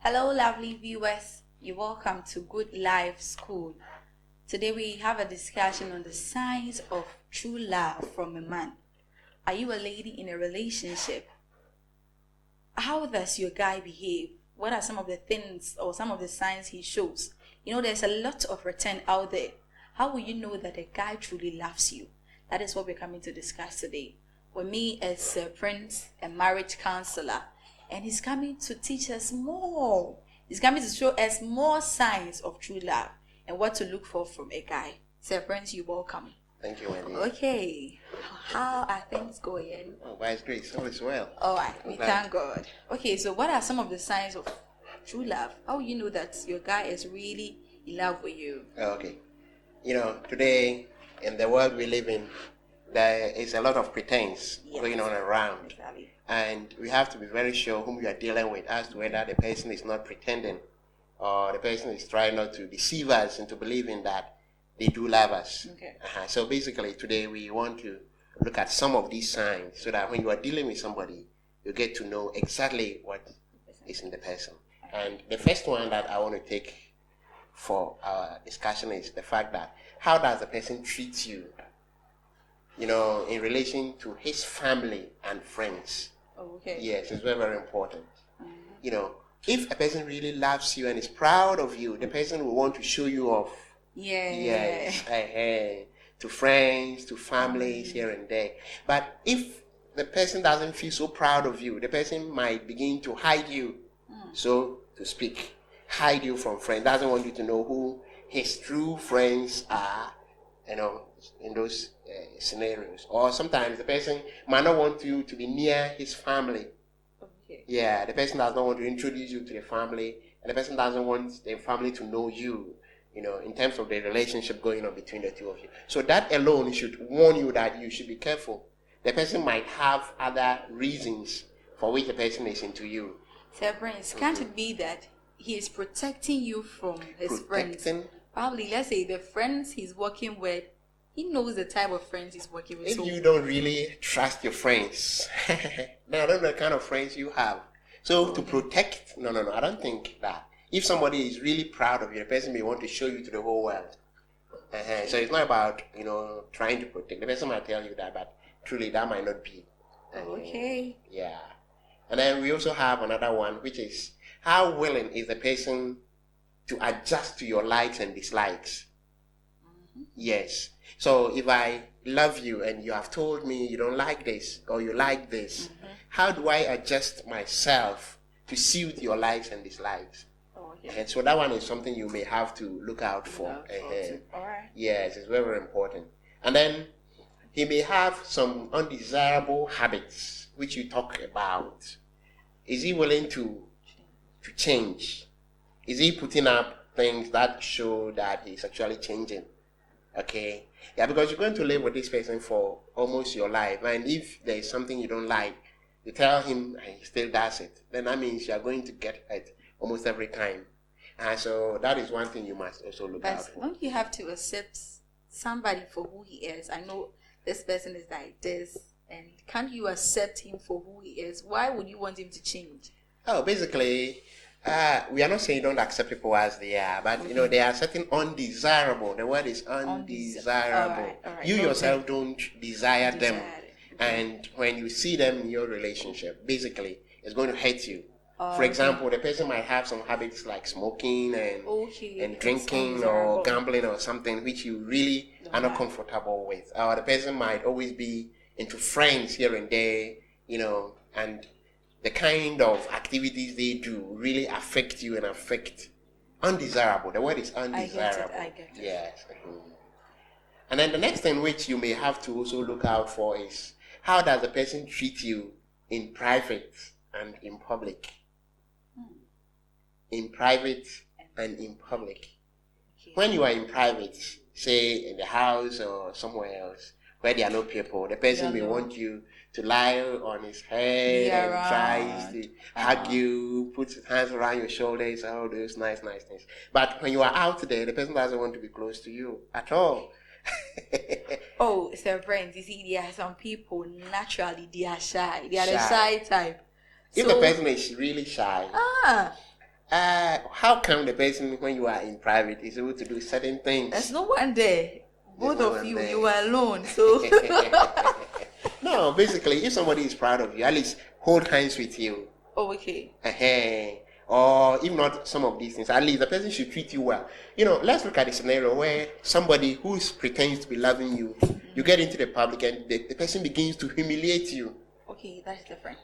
Hello, lovely viewers. You're welcome to Good Life School. Today we have a discussion on the signs of true love from a man. Are you a lady in a relationship? How does your guy behave? What are some of the things or some of the signs he shows? There's a lot of return out there. How will you know that a guy truly loves you? That is what we're coming to discuss today. With me is Prince, a marriage counselor, and he's coming to teach us more. He's coming to show us more signs of true love and what to look for from a guy. Sir Prince, you're welcome. Thank you, Wendy. Okay, how are things going? Oh, by His grace, all is well. All right, we thank God. Okay, so what are some of the signs of true love? How you know that your guy is really in love with you? Okay. Today, in the world we live in, there is a lot of pretense going on around. Exactly. And we have to be very sure whom we are dealing with as to whether the person is not pretending or the person is trying not to deceive us into believing that they do love us. Okay. So basically, today we want to look at some of these signs so that when you are dealing with somebody, you get to know exactly what is in the person. And the first one that I want to take for our discussion is the fact that how does the person treat you, in relation to his family and friends. Okay. Yes, it's very, very important. If a person really loves you and is proud of you, the person will want to show you off. Yes, to friends, to families, here and there. But if the person doesn't feel so proud of you, the person might begin to hide you, so to speak, hide you from friends, doesn't want you to know who his true friends are, in those scenarios. Or sometimes the person might not want you to be near his family. Okay. Yeah, the person does not want to introduce you to the family, and the person doesn't want the family to know you, in terms of the relationship going on between the two of you. So that alone should warn you that you should be careful. The person might have other reasons for which the person is into you. Sir Prince, can't it be that he is protecting you from his friends? Probably, let's say the friends he's working with, he knows the type of friends he's working with. If you don't really trust your friends, then I don't know the kind of friends you have. So to protect, no, I don't think that. If somebody is really proud of you, the person may want to show you to the whole world. So it's not about, trying to protect. The person might tell you that, but truly that might not be. Okay. Yeah. And then we also have another one, which is how willing is the person to adjust to your likes and dislikes. Yes. So if I love you and you have told me you don't like this or you like this, how do I adjust myself to suit your likes and dislikes? And so that one is something you may have to look out for. All right. Yes, it's very, very important. And then he may have some undesirable habits which you talk about. Is he willing to change? Is he putting up things that show that he's actually changing? Okay. Yeah, because you're going to live with this person for almost your life. And if there is something you don't like, you tell him and he still does it, then that means you're going to get hurt almost every time. And so that is one thing you must also look out for. Don't you have to accept somebody for who he is? I know this person is like this, and can't you accept him for who he is? Why would you want him to change? Oh, basically, we are not saying don't accept people as they are, but they are certain undesirable. The word is undesirable. All right. You yourself don't desire them. And when you see them in your relationship, basically, it's going to hurt you. For example, the person might have some habits like smoking and drinking or gambling or something which you really are not comfortable with. Or the person might always be into friends here and there, and the kind of activities they do really affect you and affect undesirable. The word is undesirable. I get it. Yes. And then the next thing which you may have to also look out for is how does the person treat you in private and in public? In private and in public. Okay. When you are in private, say in the house or somewhere else where there are no people, the person may want you to lie on his head and tries to hug you, put his hands around your shoulders, all those nice things. But when you are out there, the person doesn't want to be close to you at all. Oh, Sir Prince, you see, there are some people naturally they are shy. They are the shy type. If the person is really shy, how come the person, when you are in private, is able to do certain things? There's no one there. Both of you, you are alone. So no, basically, if somebody is proud of you, at least hold hands with you. Oh, okay. Or if not some of these things, at least the person should treat you well. Let's look at a scenario where somebody who pretends to be loving you, you get into the public and the person begins to humiliate you. Okay, that's different.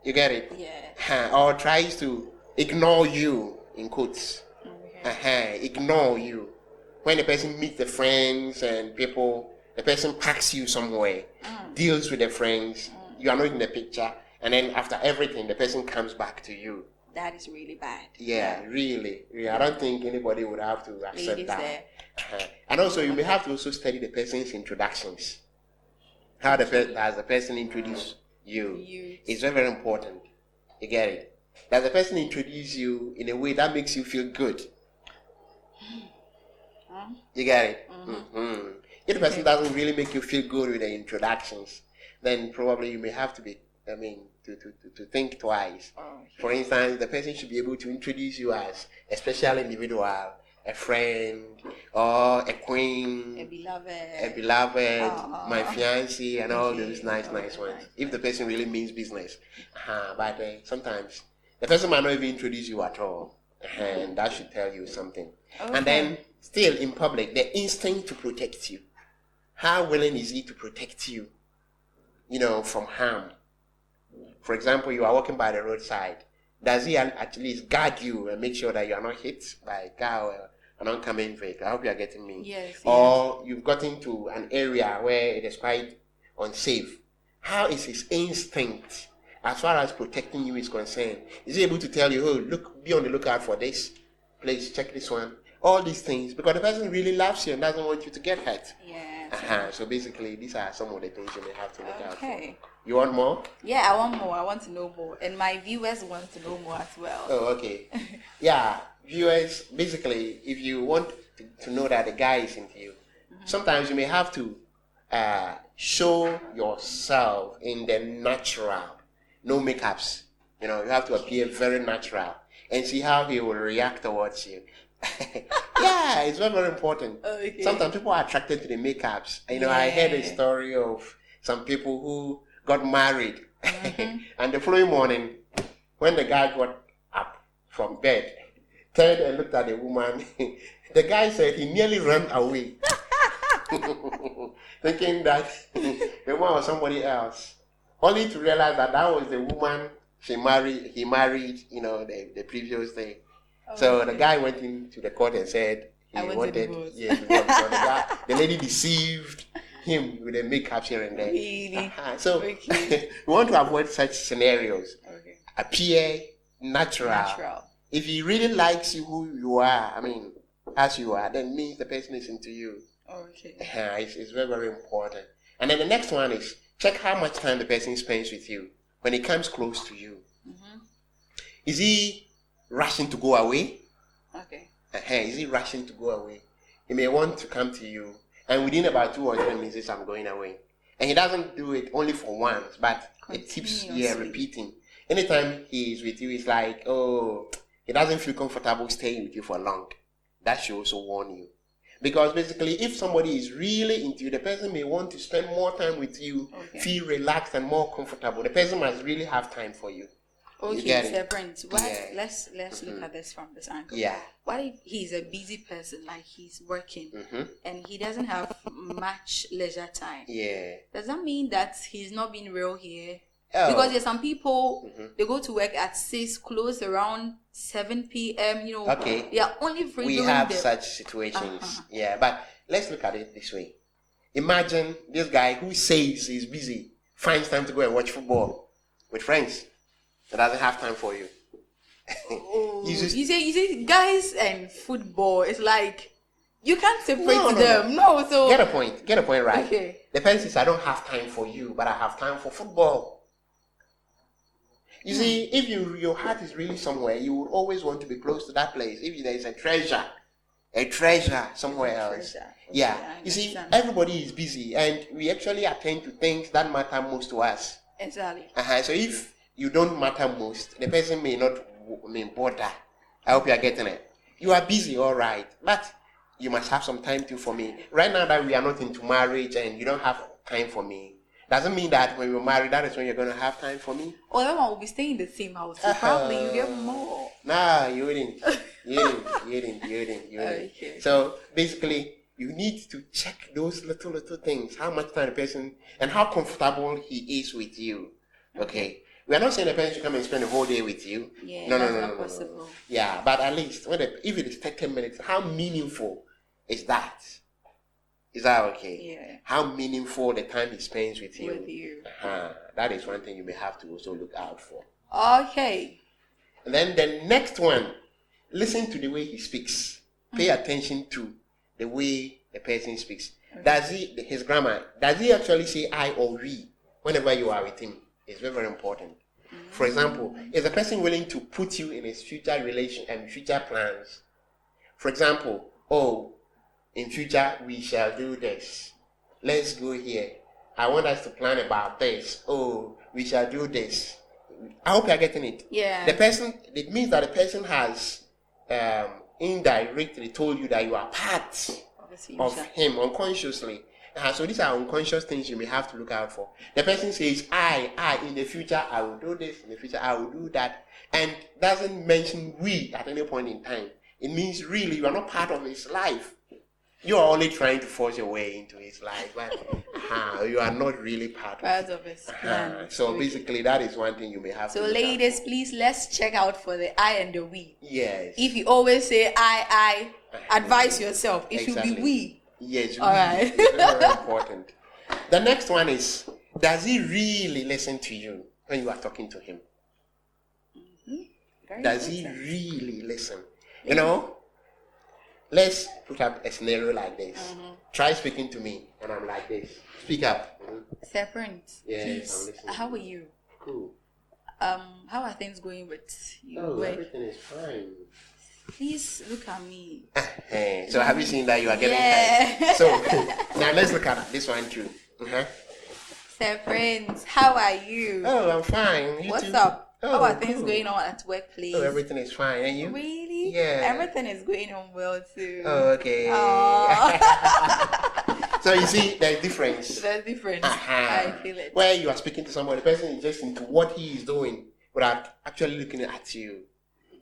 You get it? Yeah. Or tries to ignore you, in quotes. Okay. Ignore you. When the person meets the friends and people, the person packs you somewhere, deals with the friends, you are not in the picture, and then after everything, the person comes back to you. That is really bad. Yeah, really. I don't think anybody would have to accept that. And also, you may have to also study the person's introductions. How does the person introduce you? It's very, very important. You get it? Does the person introduce you in a way that makes you feel good? You get it? Mm-hmm. If the person doesn't really make you feel good with the introductions, then probably you may have to be, to think twice. For instance, the person should be able to introduce you as a special individual, a friend, or a queen, a beloved, my fiancé, and all those nice ones. If the person really means business. But sometimes the person might not even introduce you at all. And that should tell you something. And then, still in public, the instinct to protect you. How willing is he to protect you, from harm? For example, you are walking by the roadside. Does he at least guard you and make sure that you are not hit by a car or an oncoming vehicle? I hope you are getting me. Yes. Or you've gotten to an area where it is quite unsafe. How is his instinct as far as protecting you is concerned? Is he able to tell you, oh, look, be on the lookout for this? Please check this one. All these things, because the person really loves you and doesn't want you to get hurt. Yeah. So basically, these are some of the things you may have to look out for. Okay. You want more? Yeah, I want more. I want to know more. And my viewers want to know more as well. Oh, okay. Yeah, viewers, basically, if you want to know that the guy is into you, sometimes you may have to show yourself in the natural, no makeups. You have to appear very natural and see how he will react towards you. Yeah, it's very, very important. Okay. Sometimes people are attracted to the makeups. I heard a story of some people who got married, and the following morning, when the guy got up from bed, turned and looked at the woman, the guy said he nearly ran away, thinking that the woman was somebody else, only to realize that was the woman he married, the previous day. So the guy went into the court and said he wanted, the lady deceived him with the makeup here and there. Really? So we want to avoid such scenarios. Appear natural. If he really likes you who you are, as you are, then means the person is into you. It's very, very important. And then the next one is check how much time the person spends with you when he comes close to you. Is he rushing to go away? Is he rushing to go away? He may want to come to you, and within about 2 or 3 minutes, he says, I'm going away. And he doesn't do it only for once, but it keeps repeating. Anytime he is with you, it's like, he doesn't feel comfortable staying with you for long. That should also warn you. Because basically, if somebody is really into you, the person may want to spend more time with you, feel relaxed and more comfortable. The person must really have time for you. Sir Brent, let's look at this from this angle. What if he's a busy person, like he's working, and he doesn't have much leisure time? Does that mean that he's not being real here? Because there's some people, they go to work at 6, close around 7 p.m. They are only free. We have such situations. But let's look at it this way. Imagine this guy who says he's busy finds time to go and watch football with friends. That doesn't have time for you. You say guys and football, it's like you can't separate them. No, so get a point right. Okay. The person says, I don't have time for you, but I have time for football. You see, if your heart is really somewhere, you would always want to be close to that place. If there is a treasure somewhere else. You see, everybody is busy, and we actually attend to things that matter most to us. Exactly. So if you don't matter most, the person may not bother I hope you are getting it. You are busy, all right, but you must have some time too for me. Right now that we are not into marriage and you don't have time for me, doesn't mean that when you're married, that is when you're going to have time for me. Well, then I will be staying in the same house. So probably you get more. Nah, you wouldn't. You didn't. Okay. So basically, you need to check those little things. How much time the person and how comfortable he is with you. Okay. We are not saying the person should come and spend the whole day with you. Yeah, no, that's not possible. Yeah, but at least if it is 30 minutes, how meaningful is that? Is that okay? Yeah. How meaningful the time he spends with you? With you. That is one thing you may have to also look out for. Okay. And then the next one, listen to the way he speaks. Pay attention to the way the person speaks. Okay. Does his grammar, does he actually say I or we whenever you are with him? It's very, very important. For example, is the person willing to put you in his future relation and future plans? For example, in future we shall do this. Let's go here. I want us to plan about this. We shall do this. I hope you're getting it. Yeah. It means that the person has indirectly told you that you are part of him unconsciously. So these are unconscious things you may have to look out for. The person says, I, in the future, I will do this, in the future, I will do that, and doesn't mention we at any point in time. It means really you are not part of his life. You are only trying to force your way into his life, but you are not really part of his plan. So basically, that is one thing you may have to look ladies, please, let's check out for the I and the we. Yes. If you always say I, advise yourself. It should be we. Yes, all right. Very important. The next one is, does he really listen to you when you are talking to him? Does he really listen? You know, let's put up a scenario like this. Try speaking to me, and I'm like this. Speak up. Sir Prince, yes, please, how are you? Cool. How are things going with you? Everything is fine. Please look at me. So have you seen that you are getting tired? So now let's look at this one too. Sir Prince, how are you? I'm fine. You What's too? up? How are things going on at workplace? Everything is fine. And you? Really? Yeah. Everything is going on well too. Okay. So you see, there's difference. There's difference. I feel it. Where you are speaking to somebody, the person is just into what he is doing without actually looking at you.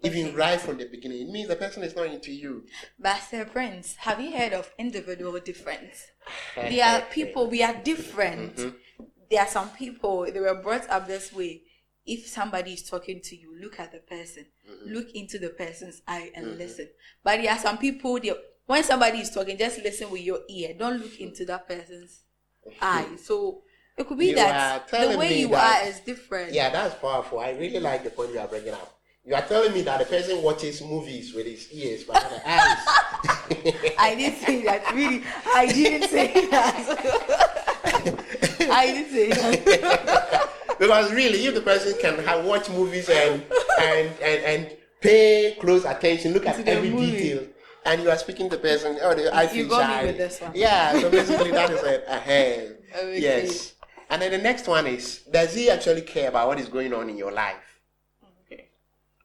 Even right from the beginning, it means the person is not into you. But Sir Prince, have you heard of individual difference? There are people, we are different. There are some people, they were brought up this way. If somebody is talking to you, look at the person. Look into the person's eye and listen. But there are some people, when somebody is talking, just listen with your ear. Don't look into that person's eye. So it could be that the way you are is different. Yeah, that's powerful. I really like the point you are bringing up. You are telling me that the person watches movies with his ears but not the eyes. I didn't say that. Really, I didn't say that. I didn't say that. Because really, if the person can watch movies and pay close attention, look at every detail, and you are speaking to the person, I feel shy. Me with this one. Yeah, so basically that is Okay. Yes. And then the next one is, does he actually care about what is going on in your life?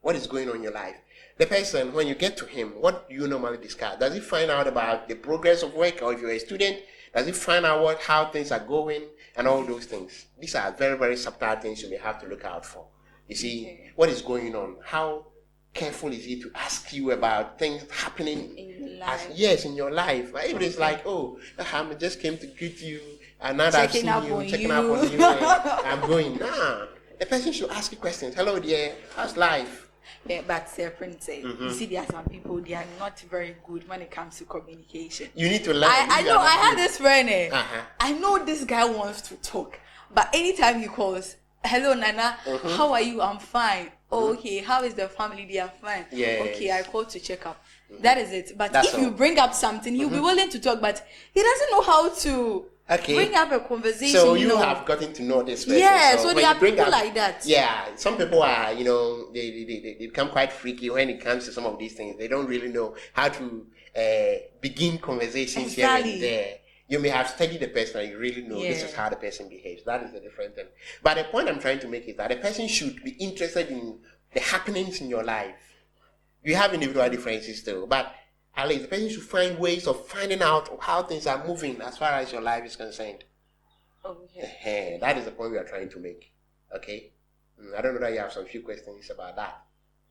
What is going on in your life? The person, when you get to him, what do you normally discuss? Does he find out about the progress of work, or if you're a student, does he find out how things are going and all those things? These are very, very subtle things you may have to look out for. You see, what is going on? How careful is he to ask you about things happening in your life? In your life. If it is like, I just came to greet you, and now that I've seen you, checking up on you, I'm going, the person should ask you questions. Hello, dear, how's life? Yeah, but Sir Prince, you see, there are some people, they are not very good when it comes to communication. You need to learn. I know, I had this friend. I know this guy wants to talk, but anytime he calls, hello, Nana, how are you? I'm fine. Okay, how is the family? They are fine. Yes. Okay, I called to check up. That is it. But if you bring up something, he'll be willing to talk, but he doesn't know how to bring up a conversation. So you have gotten to know this person. Yeah, so there are people like that. Yeah, some people are, they become quite freaky when it comes to some of these things. They don't really know how to begin conversations here and there. You may have studied the person and you really know this is how the person behaves. That is a different thing. But the point I'm trying to make is that the person should be interested in the happenings in your life. You have individual differences too, but at least the person should find ways of finding out how things are moving as far as your life is concerned. Okay. That is the point we are trying to make. Okay? I don't know that you have some few questions about that.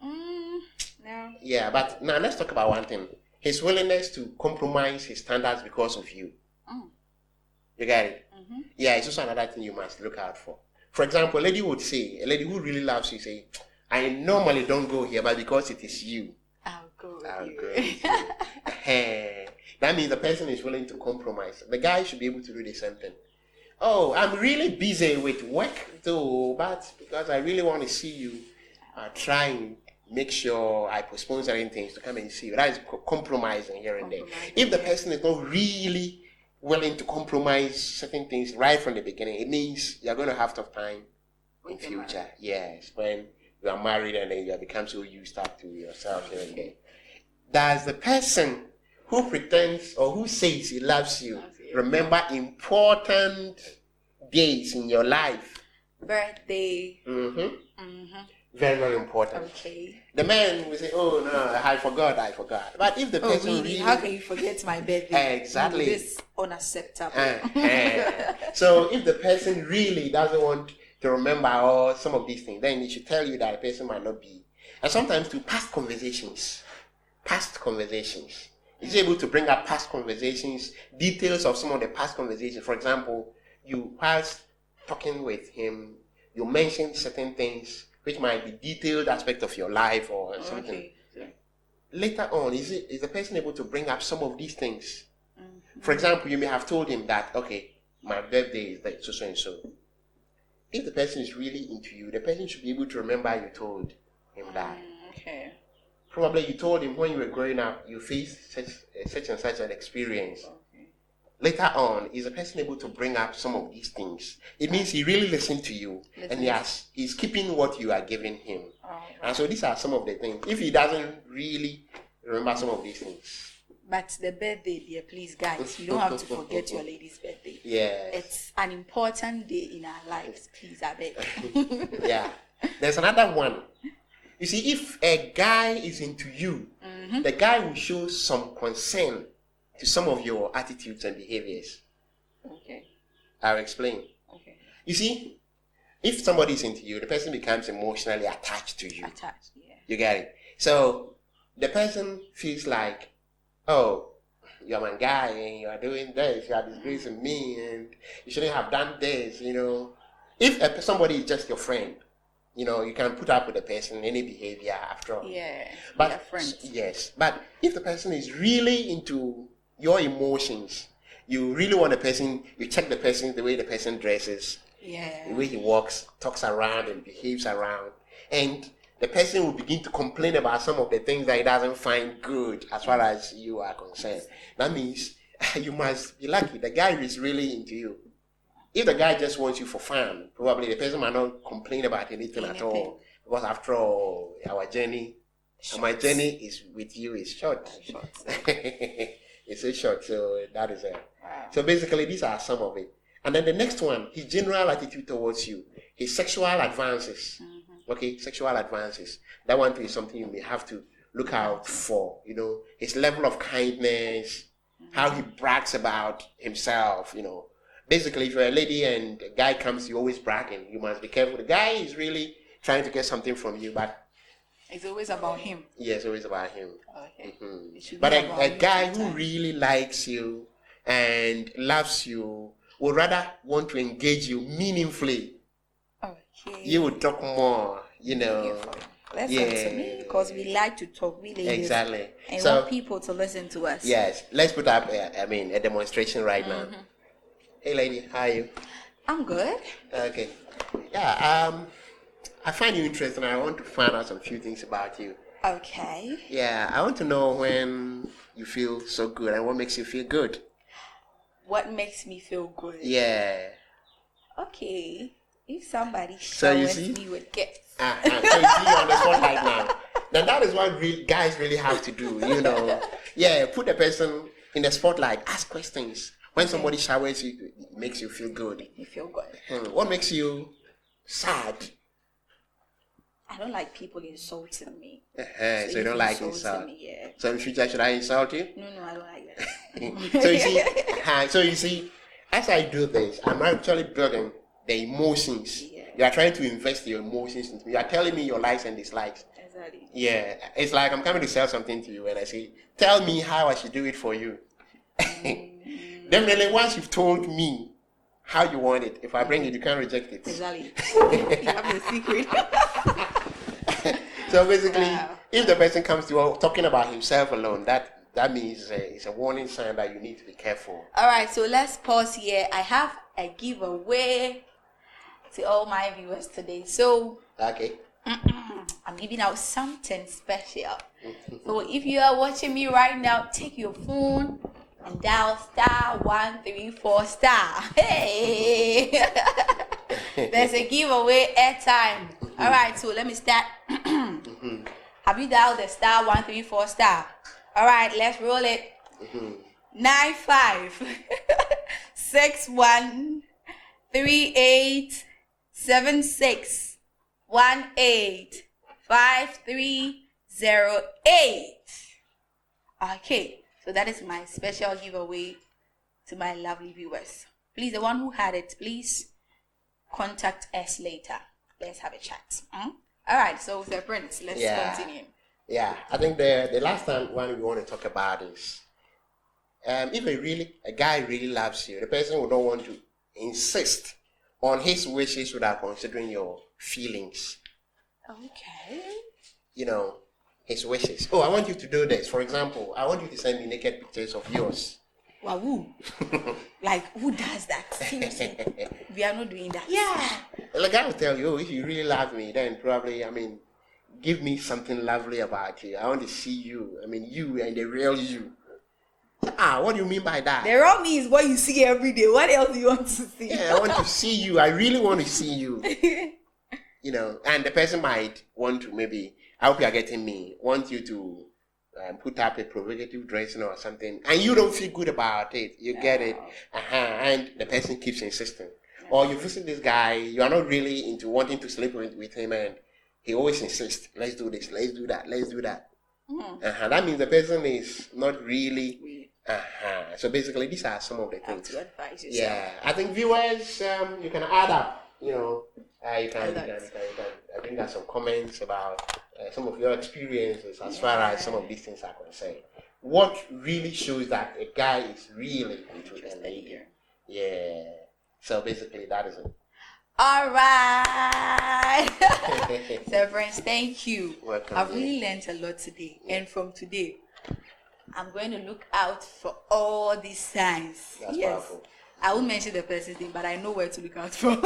No. Yeah, but now let's talk about one thing. His willingness to compromise his standards because of you. You get it? Mm-hmm. Yeah, it's also another thing you must look out for. For example, a lady who really loves you, say, I normally don't go here, but because it is you, I'll go with you. That means the person is willing to compromise. The guy should be able to do the same thing. Oh, I'm really busy with work though, but because I really want to see you, try and make sure I postpone certain things to come and see you. That is compromising here and there. If the person is not really willing to compromise certain things right from the beginning, it means you're going to have tough time in future. Yes, when you are married and then you have become so used up to yourself here and there. Does the person who pretends or who says he loves you remember important days in your life? Birthday. Very, very important. Okay. The man will say, oh no, I forgot. But if the person really... How can you forget my birthday? Exactly. This unacceptable. So if the person really doesn't want to remember all some of these things, then he should tell you that the person might not be. And sometimes to past conversations. He's able to bring up past conversations, details of some of the past conversations. For example, you whilst talking with him, you mentioned certain things which might be detailed aspect of your life or something. Okay. Later on, is the person able to bring up some of these things? For example, you may have told him that, okay, my birthday is that so and so. If the person is really into you, the person should be able to remember you told him that. Okay. Probably you told him when you were growing up, you faced such and such an experience. Okay. Later on, is the person able to bring up some of these things? It means he really listened to you, and he's keeping what you are giving him. And so these are some of the things. If he doesn't really remember some of these things. But the birthday, dear, please, guys, you don't have to forget your lady's birthday. Yeah. It's an important day in our lives, please, I beg. Yeah. There's another one. You see, if a guy is into you, the guy will show some concern to some of your attitudes and behaviors. Okay. I'll explain. Okay. You see, if somebody is into you, the person becomes emotionally attached to you. Attached, yeah. You get it? So the person feels like, oh, you're my guy and you are doing this, you are disgracing me and you shouldn't have done this, you know. If somebody is just your friend, you know, you can put up with the person, any behavior after all. Yeah, but friends. Yes, but if the person is really into your emotions, you really want the person, you check the person, the way the person dresses, the way he walks, talks around and behaves around, and the person will begin to complain about some of the things that he doesn't find good as far as you are concerned. That means you must be lucky. The guy is really into you. If the guy just wants you for fun, probably the person might not complain about anything at all. Because after all, my journey is with you is short. It's so short, so that is it. Wow. So basically, these are some of it. And then the next one, his general attitude towards you, his sexual advances. Okay, sexual advances. That one is something you may have to look out for. You know, his level of kindness, how he brags about himself, you know. Basically, if you're a lady and a guy comes, you're always bragging. You must be careful. The guy is really trying to get something from you, but it's always about him. Yeah, it's always about him. Okay. But a guy who really likes you and loves you would rather want to engage you meaningfully. Okay. You would talk more, you know. Listen to me, because we like to talk, we ladies. Exactly. And want people to listen to us. Yes. Let's put up, a demonstration right now. Hey, lady, how are you? I'm good. Okay. Yeah, I find you interesting. I want to find out some few things about you. Okay. Yeah, I want to know when you feel so good and what makes you feel good. What makes me feel good? Yeah. Okay. If somebody showers me with gifts. So you see you on the spotlight now. Now that is what guys really have to do, you know. Yeah, put the person in the spotlight. Ask questions. When somebody showers you, it makes you feel good. You feel good. What makes you sad? I don't like people insulting me. So you don't like insult? Me, So in future, should I insult you? No, I don't like that. So you see, as I do this, I'm actually building the emotions. Yeah. You are trying to invest your emotions into me. You are telling me your likes and dislikes. Exactly. Yeah, it's like I'm coming to sell something to you, and I say, tell me how I should do it for you. Definitely, once you've told me how you want it, if I bring it, you can't reject it. Exactly. You have a secret. So basically, if the person comes to you talking about himself alone, that means it's a warning sign that you need to be careful. All right, so let's pause here. I have a giveaway to all my viewers today. So okay, I'm giving out something special. So if you are watching me right now, take your phone and dial *134*. Hey, there's a giveaway airtime. All right, so let me start. Have you dialed the *134*? All right, let's roll it. 95 61 38 76 18 5308. Okay, so that is my special giveaway to my lovely viewers. Please, the one who had it, please contact us later. Let's have a chat. All right, so the Prince, let's continue. Yeah, I think the last one we want to talk about is if a guy really loves you, the person will not want to insist on his wishes without considering your feelings. Okay. You know, his wishes. Oh, I want you to do this. For example, I want you to send me naked pictures of yours. Wow, who? Like, who does that? Seriously. We are not doing that. Yeah. Like, I will tell you, if you really love me, then probably, give me something lovely about you. I want to see you. You and the real you. What do you mean by that? The real me is what you see every day. What else do you want to see? Yeah, I want to see you. I really want to see you. And the person might want to maybe, I hope you are getting me, want you to put up a provocative dressing or something, and you don't feel good about it. You get it. And the person keeps insisting. Or you visit this guy, you are not really into wanting to sleep with him, and he always insists, let's do this, let's do that, let's do that. That means the person is not really. So basically, these are some of the things. Yeah, I think viewers, you can add up. You can bring us some comments about some of your experiences as far as some of these things are concerned. What really shows that a guy is really into a lady? Yeah. So basically, that is it. All right. So friends, thank you. Welcome. I've really learned a lot today. And from today, I'm going to look out for all these signs. That's powerful. I won't mention the person's name, but I know where to look out for.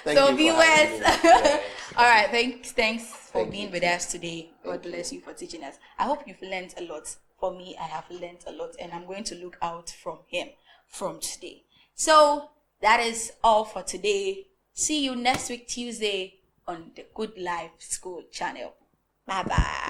Thank so you viewers, yes. All right, thanks for being with us today. God bless you for teaching us. I hope you've learned a lot. For me, I have learned a lot, and I'm going to look out from him from today. So that is all for today. See you next week, Tuesday, on the Good Life School channel. Bye-bye.